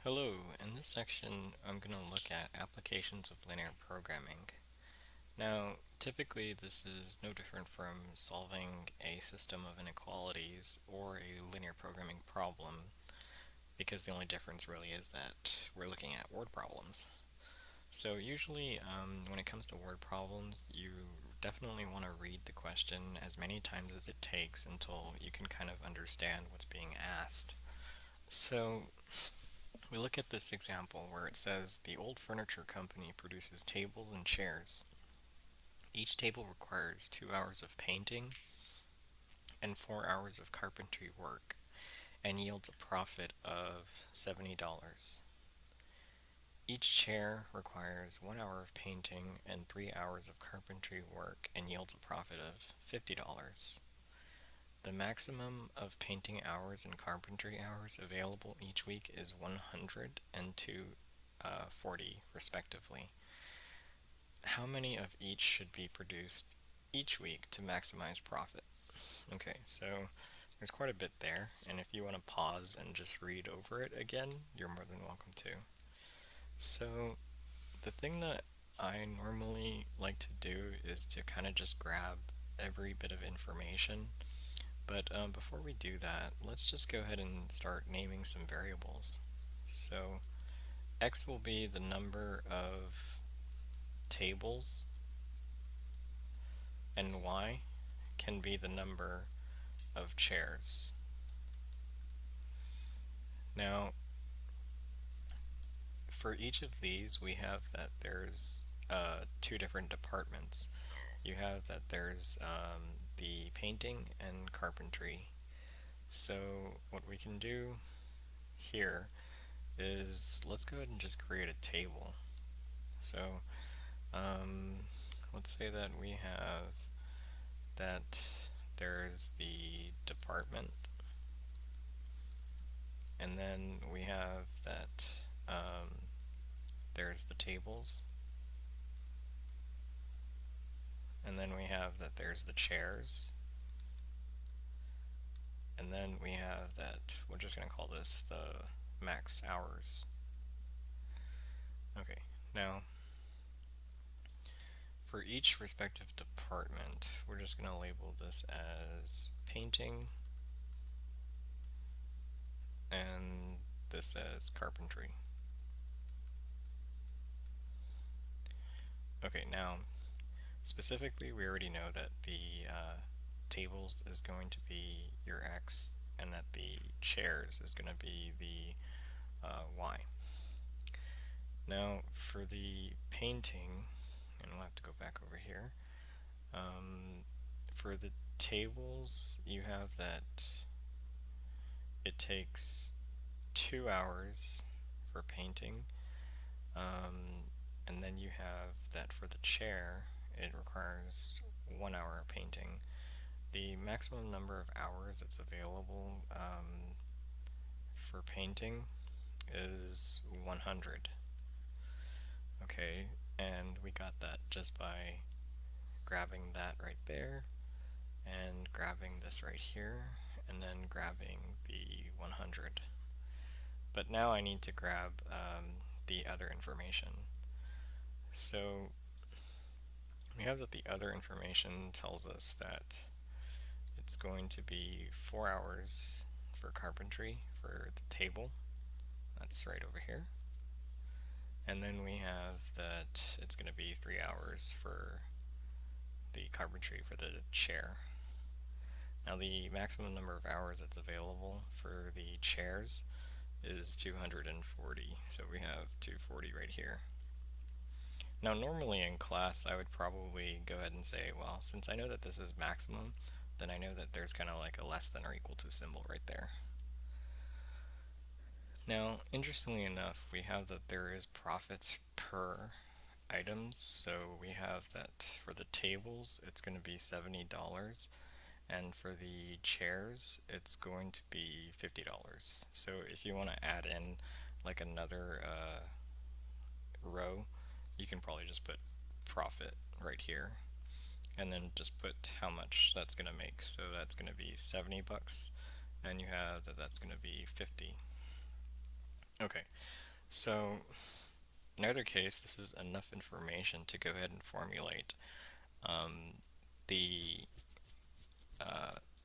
Hello, in this section I'm going to look at applications of linear programming. Now, typically this is no different from solving a system of inequalities or a linear programming problem, because the only difference really is that we're looking at word problems. So usually when it comes to word problems, you definitely want to read the question as many times as it takes until you can kind of understand what's being asked. So we look at this example where it says the old furniture company produces tables and chairs. Each table requires 2 hours of painting and 4 hours of carpentry work and yields a profit of $70. Each chair requires 1 hour of painting and 3 hours of carpentry work and yields a profit of $50. The maximum of painting hours and carpentry hours available each week is 100 and 240 respectively. How many of each should be produced each week to maximize profit? Okay, so there's quite a bit there, and if you want to pause and just read over it again, you're more than welcome to. So the thing that I normally like to do is to kind of just grab every bit of information. But before we do that, let's just go ahead and start naming some variables. So x will be the number of tables, and y can be the number of chairs. Now, for each of these, we have that there's two different departments. You have that there's the painting and carpentry. So what we can do here is let's go ahead and just create a table. So um, let's say that we have that there's the department, and then we have that there's the tables, and then we have that there's the chairs, and then we have that we're just going to call this the max hours. Okay, now for each respective department, we're just going to label this as painting and this as carpentry. Okay, now specifically we already know that the tables is going to be your x and that the chairs is going to be the y. Now for the painting, and we'll have to go back over here, for the tables you have that it takes 2 hours for painting, and then you have that for the chair it requires 1 hour of painting. The maximum number of hours that's available for painting is 100. Okay, and we got that just by grabbing that right there and grabbing this right here and then grabbing the 100. But now I need to grab the other information. So we have that the other information tells us that it's going to be 4 hours for carpentry for the table. That's right over here. And then we have that it's going to be 3 hours for the carpentry for the chair. Now the maximum number of hours that's available for the chairs is 240, so we have 240 right here. Now normally in class I would probably go ahead and say, well, since I know that this is maximum, then I know that there's kind of like a less than or equal to symbol right there. Now, interestingly enough, we have that there is profits per items, so we have that for the tables it's going to be $70, and for the chairs it's going to be $50. So if you want to add in like another row, you can probably just put profit right here and then just put how much that's going to make. So that's going to be $70, and you have that that's going to be 50. Okay, so in either case, this is enough information to go ahead and formulate um, the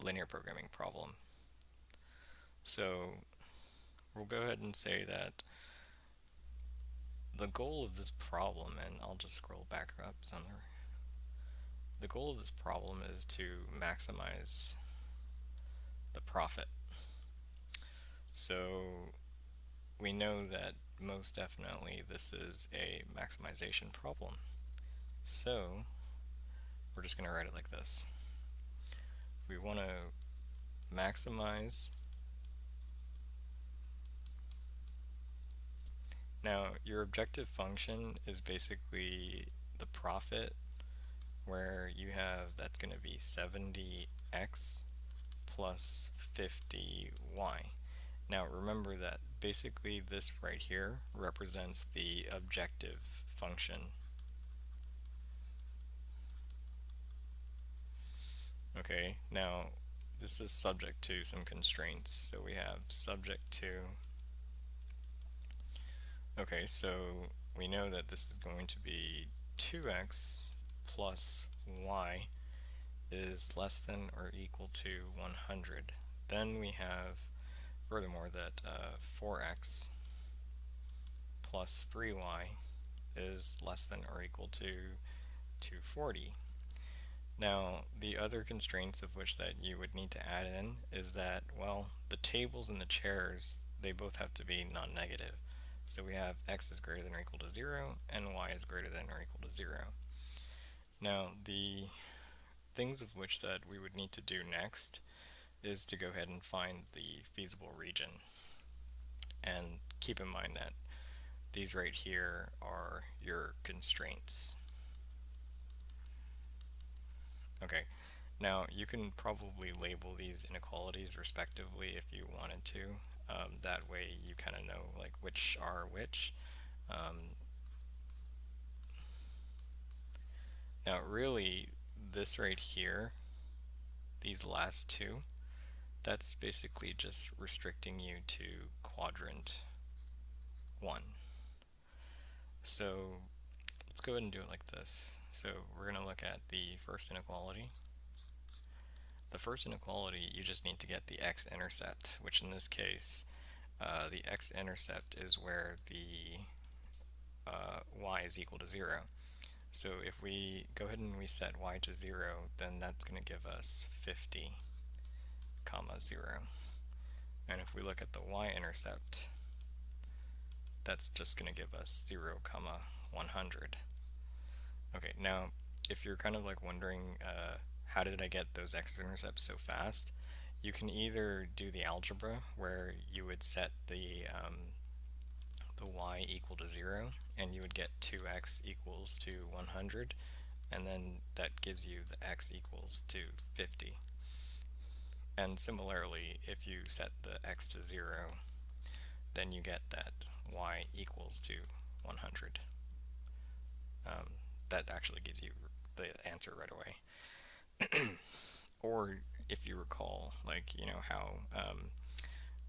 linear programming problem. So we'll go ahead and say that the goal of this problem, and I'll just scroll back up somewhere. The goal of this problem is to maximize the profit. So we know that most definitely this is a maximization problem. So we're just going to write it like this. We want to maximize. Now, your objective function is basically the profit, where you have that's going to be 70x plus 50y. Now remember that basically this right here represents the objective function. Okay, now this is subject to some constraints. So we have subject to, okay, so we know that this is going to be 2x plus y is less than or equal to 100. Then we have furthermore that 4x plus 3y is less than or equal to 240. Now, the other constraints of which that you would need to add in is that, well, the tables and the chairs, they both have to be non-negative. So we have x is greater than or equal to 0, and y is greater than or equal to 0. Now, the things of which that we would need to do next is to go ahead and find the feasible region. And keep in mind that these right here are your constraints. Okay, now you can probably label these inequalities respectively if you wanted to. That way you kind of know like which are which. Um, Now really this right here, these last two, that's basically just restricting you to quadrant 1. So let's go ahead and do it like this. So we're going to look at the first inequality. The first inequality, you just need to get the x-intercept, which in this case, the x-intercept is where the y is equal to 0. So if we go ahead and we set y to 0, then that's going to give us 50, comma 0. And if we look at the y-intercept, that's just going to give us 0, comma 100. Okay, now if you're kind of like wondering how did I get those x-intercepts so fast, you can either do the algebra where you would set the y equal to 0 and you would get 2x equals to 100, and then that gives you the x equals to 50. And similarly, if you set the x to 0, then you get that y equals to 100. That actually gives you the answer right away. Or if you recall, like, you know, how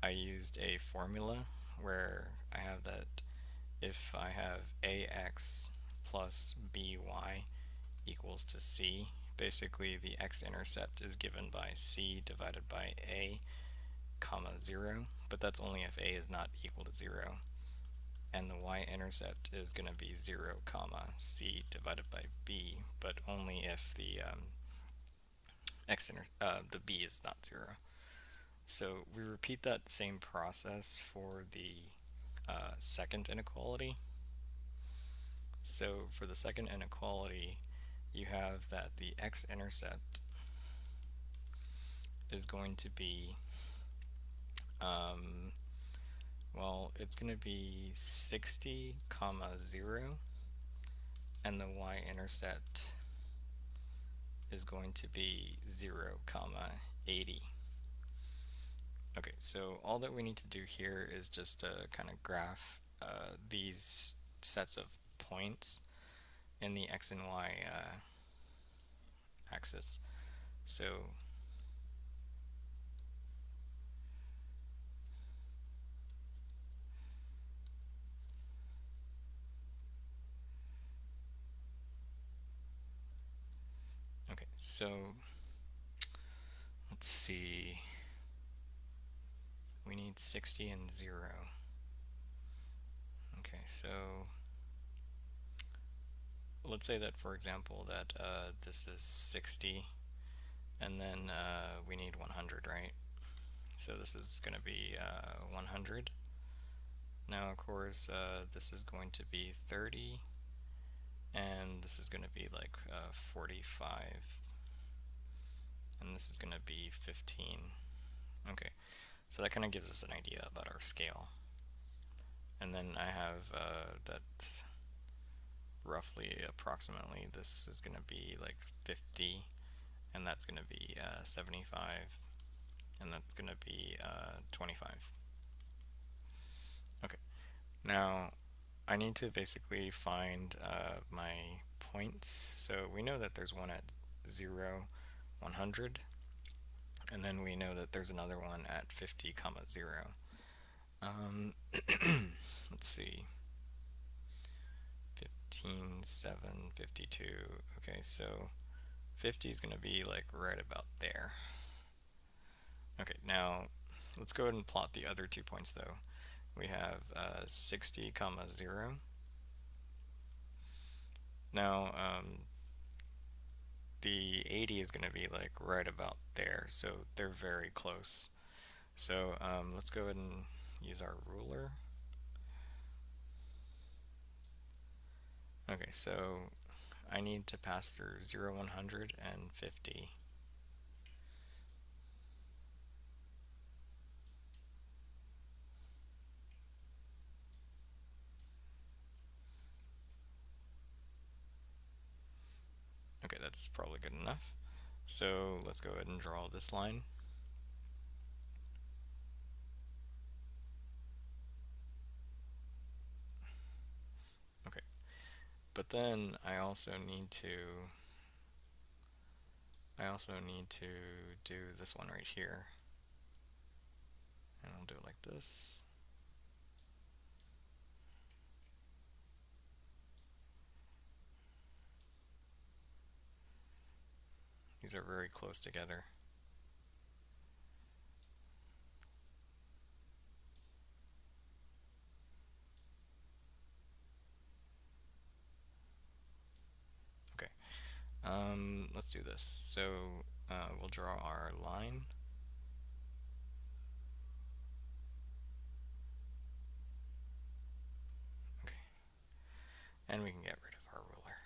I used a formula where I have that if I have ax plus by equals to c, basically the x-intercept is given by c divided by a, comma 0, but that's only if a is not equal to 0. And the y-intercept is going to be 0, comma c divided by b, but only if the the b is not 0. So we repeat that same process for the second inequality. So for the second inequality, you have that the x-intercept is going to be, well, it's going to be 60, comma 0, and the y-intercept is going to be 0, comma 80. Okay, so all that we need to do here is just kind of graph these sets of points in the x and y axis. So so let's see. We need 60 and 0. Okay, so let's say that, for example, that this is 60, and then we need 100, right? So this is going to be 100. Now, of course, this is going to be 30, and this is going to be like 45, and this is going to be 15. Okay, so that kind of gives us an idea about our scale. And then I have that roughly, approximately, this is going to be like 50, and that's going to be 75, and that's going to be 25. Okay, now I need to basically find my points. So we know that there's one at 0, 100, and then we know that there's another one at 50 comma 0. Um, let's see, 15, 7, 52. Okay, so 50 is going to be like right about there. Okay, now let's go ahead and plot the other 2 points though. We have 60 comma 0. Now the 80 is going to be like right about there, so they're very close. So let's go ahead and use our ruler. Okay, so I need to pass through 0, 100, and 50. Okay, that's probably good enough. So let's go ahead and draw this line. Okay, but then I also need to do this one right here. And I'll do it like this. These are very close together. Okay, let's do this. So we'll draw our line. Okay, and we can get rid of our ruler.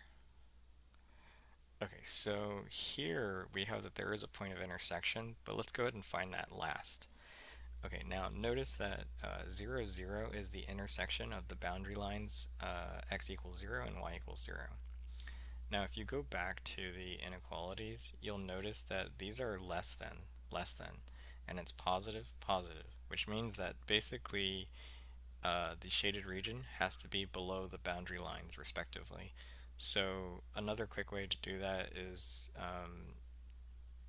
Okay, so here we have that there is a point of intersection, but let's go ahead and find that last. Okay, now notice that 0, 0 is the intersection of the boundary lines x equals 0 and y equals 0. Now if you go back to the inequalities, you'll notice that these are less than, and it's positive, positive, which means that basically the shaded region has to be below the boundary lines respectively. So another quick way to do that is,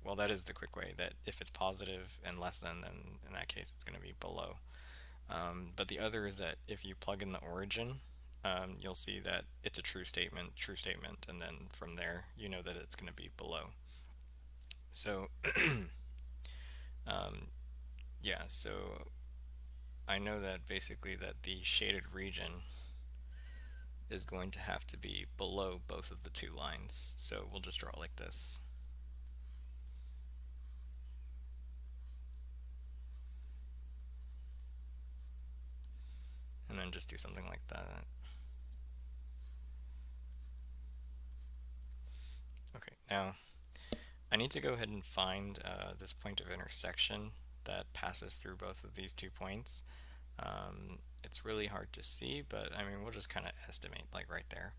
well, that is the quick way, that if it's positive and less than, then in that case it's going to be below. But the other is that if you plug in the origin, you'll see that it's a true statement, and then from there you know that it's going to be below. So yeah, so I know that basically that the shaded region is going to have to be below both of the two lines. So we'll just draw it like this. And then just do something like that. Okay, now I need to go ahead and find this point of intersection that passes through both of these 2 points. It's really hard to see, but I mean, we'll just kind of estimate like right there.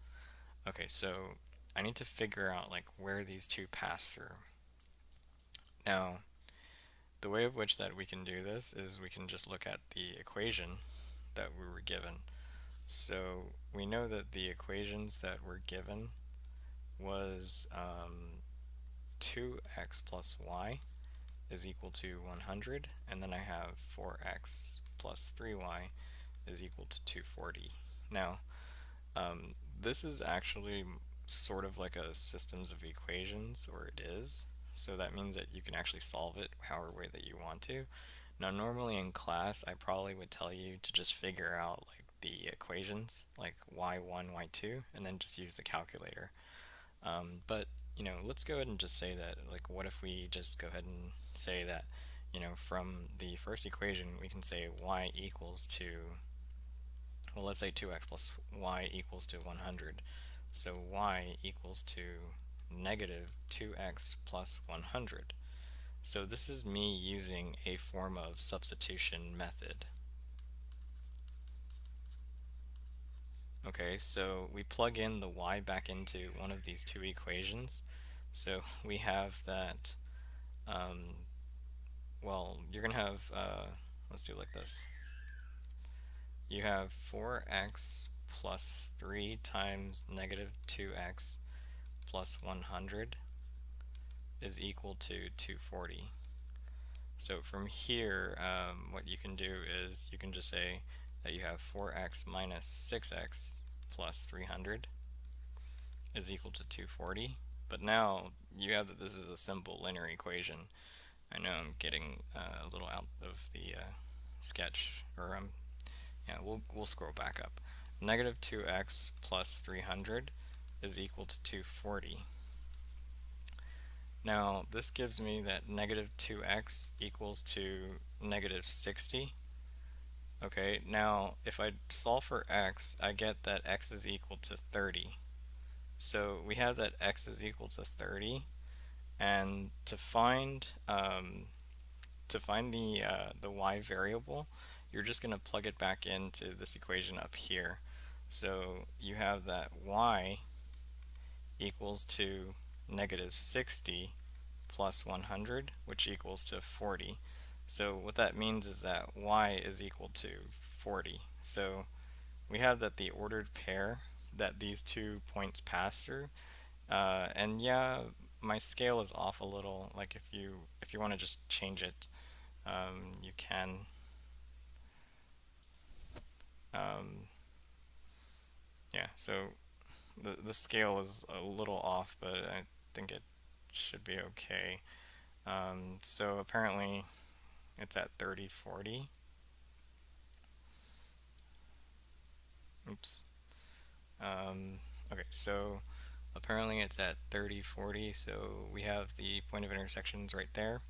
Okay, so I need to figure out like where these two pass through. Now, the way of which that we can do this is we can just look at the equation that we were given. So we know that the equations that were given was 2x plus y is equal to 100, and then I have 4x plus 3y is equal to 240. Now, this is actually sort of like a systems of equations, or it is. So that means that you can actually solve it however way that you want to. Now, normally in class, I probably would tell you to just figure out like the equations, like y1, y2, and then just use the calculator. But let's go ahead and just say that, like, what if we just go ahead and say that, from the first equation, we can say y equals to, well, let's say 2x plus y equals to 100. So y equals to negative 2x plus 100. So this is me using a form of substitution method. Okay, so we plug in the y back into one of these two equations. So we have that, well, you're going to have, let's do it like this. You have 4x plus 3 times negative 2x plus 100 is equal to 240. So from here, what you can do is you can just say that you have 4x minus 6x plus 300 is equal to 240. But now you have that this is a simple linear equation. I know I'm getting a little out of the sketch, or yeah, we'll scroll back up. Negative 2x plus 300 is equal to 240. Now this gives me that negative 2x equals to negative 60. Okay, now if I solve for x, I get that x is equal to 30. So we have that x is equal to 30, and to find the y variable, you're just going to plug it back into this equation up here. So you have that y equals to negative 60 plus 100, which equals to 40. So what that means is that y is equal to 40. So we have that the ordered pair that these 2 points pass through, and yeah, my scale is off a little. Like if you want to just change it, you can. Um, yeah, so the scale is a little off, but I think it should be okay. So apparently it's at 3040. Oops. Okay, so apparently it's at 3040, so we have the point of intersections right there.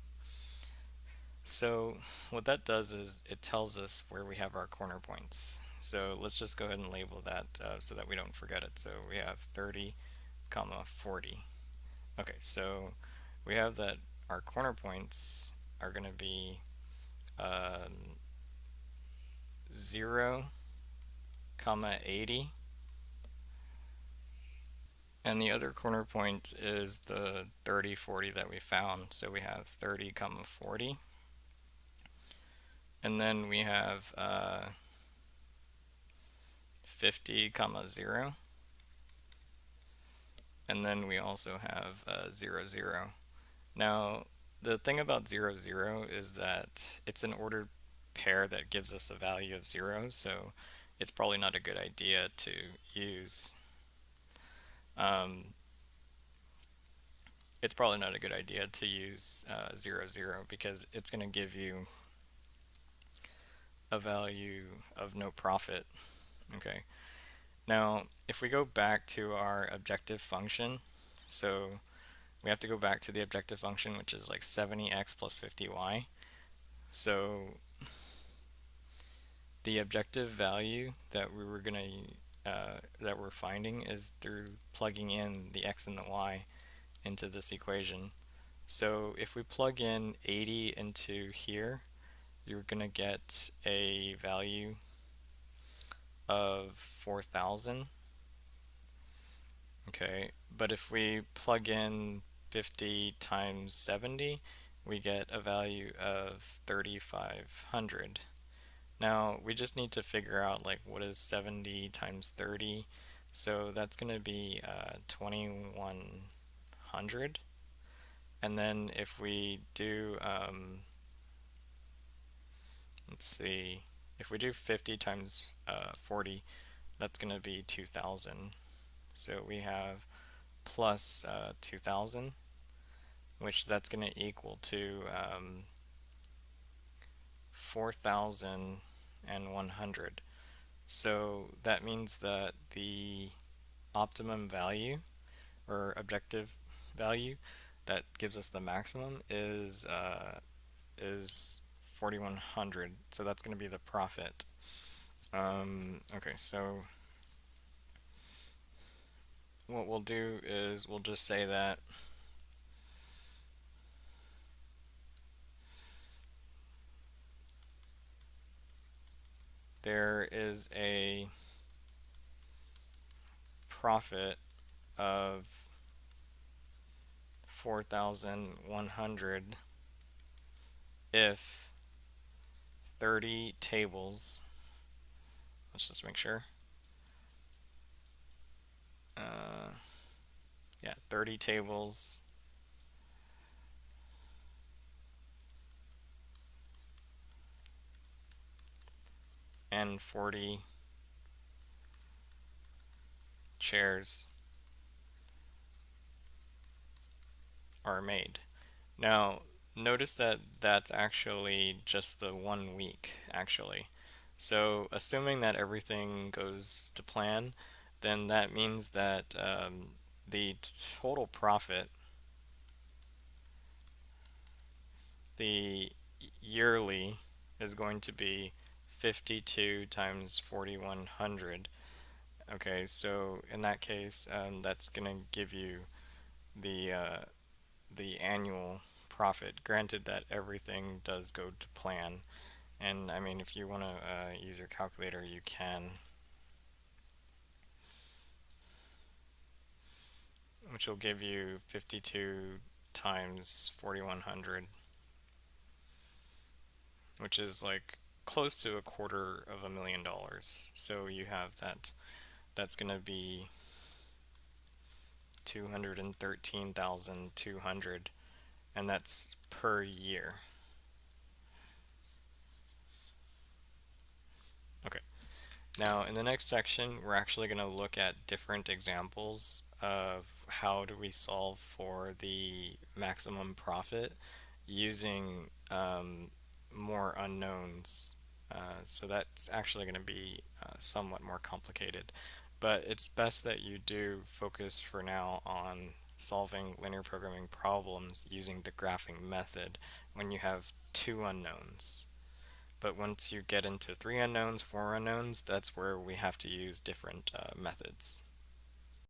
So what that does is it tells us where we have our corner points. So let's just go ahead and label that so that we don't forget it. So we have 30 comma 40. Okay, so we have that our corner points are going to be 0 comma 80, and the other corner point is the 30 40 that we found. So we have 30 comma 40, and then we have 50 comma 0, and then we also have 0 0. Now the thing about 0 0 is that it's an ordered pair that gives us a value of 0, so it's probably not a good idea to use um, 0 0 because it's going to give you a value of no profit. Okay. Now, if we go back to our objective function, so we have to go back to the objective function, which is like 70x plus 50y. So the objective value that we were gonna that we're finding is through plugging in the x and the y into this equation. So if we plug in 80 into here, you're gonna get a value of 4,000. Okay, but if we plug in 50 times 70, we get a value of 3,500. Now we just need to figure out like what is 70 times 30. So that's going to be 2,100. And then if we do, let's see, if we do 50 times 40, that's going to be 2,000. So we have plus 2000, which that's going to equal to 4100. So that means that the optimum value or objective value that gives us the maximum is 4100. So that's going to be the profit. Okay, so what we'll do is we'll just say that there is a profit of 4,100 if 30 tables, let's just make sure, uh, yeah, 30 tables and 40 chairs are made. Now, notice that that's actually just the 1 week, actually. So, assuming that everything goes to plan, then that means that the total profit, the yearly, is going to be 52 times 4100. Okay, so in that case, that's going to give you the the annual profit, granted that everything does go to plan. And I mean, if you want to use your calculator, you can, which will give you 52 times 4100, which is like close to $250,000. So you have that, that's going to be 213,200, and that's per year. Okay. Now, in the next section, we're actually going to look at different examples of how do we solve for the maximum profit using more unknowns. So that's actually going to be somewhat more complicated. But it's best that you do focus for now on solving linear programming problems using the graphing method when you have two unknowns. But once you get into three unknowns, four unknowns, that's where we have to use different methods.